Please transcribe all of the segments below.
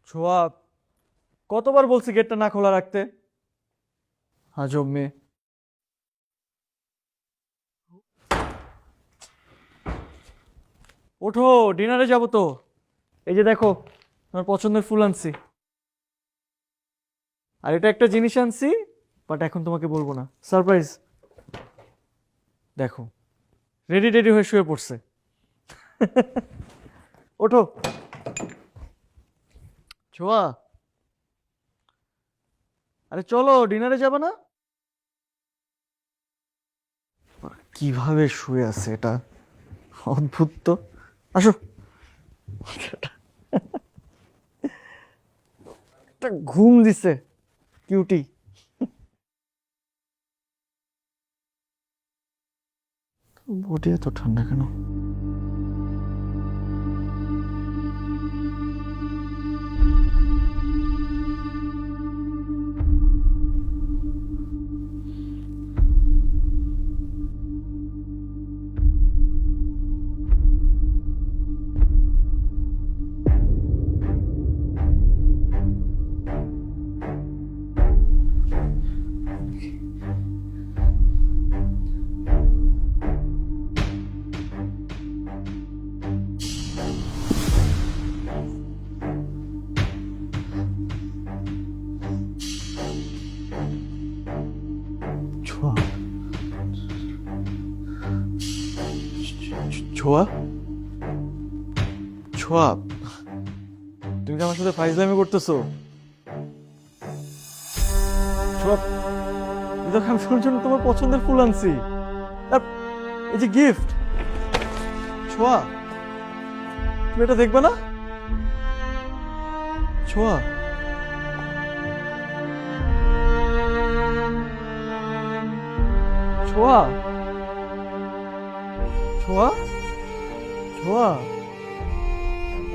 ছোঁয়া, কতবার বলছি গেটটা না খোলা রাখতে? আজব মেয়ে। ওঠো, ডিনারে যাবো তো। এই যে দেখো, আমার পছন্দের ফুল আনছি। আর এটা একটা জিনিস আনছি, বাট এখন তোমাকে বলবো না, সারপ্রাইজ। দেখো, রেডি রেডি হয়ে শুয়ে পড়ছে। ওঠো। ছোঁয়া, আরে চলো, ডিনারে যাবে না? কিভাবে শুয়ে আছে এটা, অদ্ভুত তো। আসো। একটা ঘুম দিছে, কিউটি। বডি এত ঠান্ডা কেন? ছোঁয়া, ছোঁয়া, ছোঁয়া, তুমি কি আমার সাথে ফাইজলামি করতেছো? ছোঁয়া, দেখো, আমি তোমার জন্য তোমার পছন্দের ফুল আনছি। আর এই যে গিফট। ছোঁয়া, তুমি এটা দেখবে না? ছোঁয়া, ছোঁয়া, ছোঁয়া, ছোঁয়া,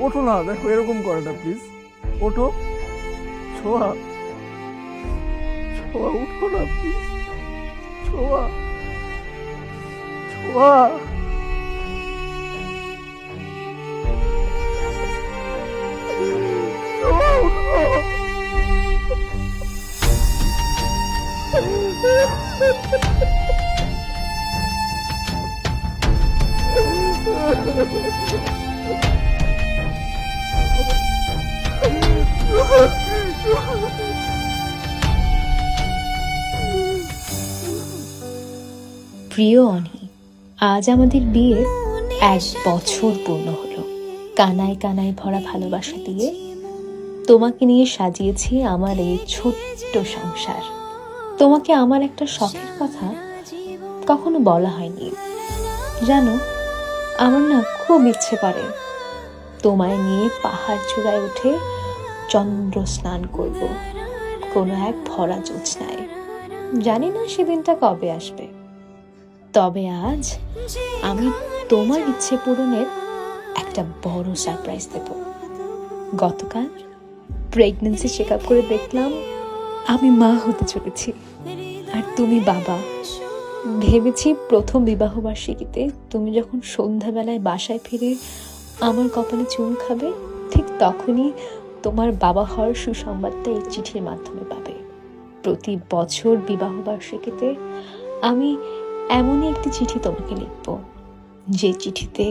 ওঠো না, দেখো এরকম করে না, প্লিজ ওঠো। ছোঁয়া, ছোঁয়া, উঠো না প্লিজ। ছোঁয়া, ছোঁয়া, ছোঁয়া, উঠো। প্রিয় অনি, আজ আমাদের বিয়ে 1 বছর পূর্ণ হলো। কানায় কানায় ভরা ভালোবাসা দিয়ে তোমাকে নিয়ে সাজিয়েছি আমার এই ছোট্ট সংসার। তোমাকে আমার একটা শখের কথা কখনো বলা হয়নি। জানো, আমার না খুব ইচ্ছে করে তোমায় নিয়ে পাহাড় চূড়ায় উঠে চন্দ্র স্নান করব কোনো এক ভরা জ্যোৎস্নায়। জানি না সেদিনটা কবে আসবে, তবে আজ আমি তোমার ইচ্ছে পূরণের একটা বড় সারপ্রাইজ দেব। গতকাল প্রেগন্যান্সি চেক আপ করে দেখলাম আমি মা হতে চলেছি, আর তুমি বাবা। ভেবেছি প্রথম বিবাহবার্ষিকীতে তুমি যখন সন্ধ্যাবেলায় বাসায় ফিরে আমার কপালে চুল খাবে, ঠিক তখনই তোমার বাবা হওয়ার সুসংবাদটা এই চিঠির মাধ্যমে পাবে। প্রতি বছর বিবাহবার্ষিকীতে আমি এমনই একটি চিঠি তোমাকে লিখব, যে চিঠিতে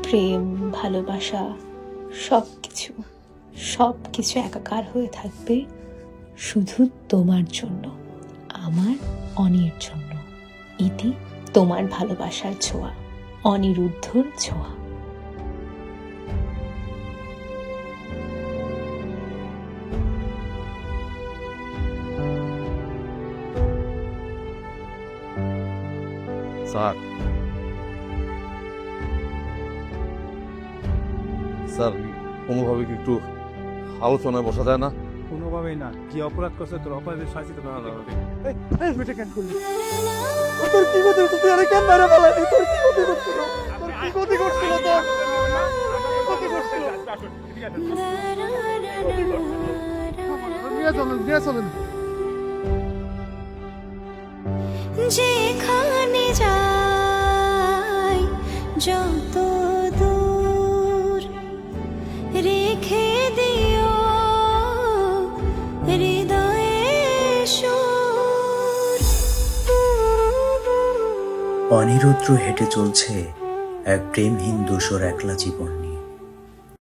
প্রেম, ভালোবাসা, সব কিছু একাকার হয়ে থাকবে শুধু তোমার জন্য, আমার অনির জন্য। ইতি, তোমার ভালোবাসার ছোঁয়া, অনিরুদ্ধর ছোঁয়া। স্যার, স্যার, কোনোভাবে কি একটু আলোচনায় বসা যায় না? কোনোভাবেই না। কি অপরাধ করছে, তোর অপরাধের শাস্তি তো পাওয়া যাবে। বেটা কেন করলি? ও তোর কি ক্ষতি করতো? তুই আরে কেন মেরে ফেলালি? তোর কি ক্ষতি করছিল? তোর কি ক্ষতি করছিল? তোর ক্ষতি করছিল? নিয়ে চলেন। যেখানে যাই যত অনিরুদ্র হেঁটে চলছে এক প্রেমহীন দোসর একলা জীবন নিয়ে।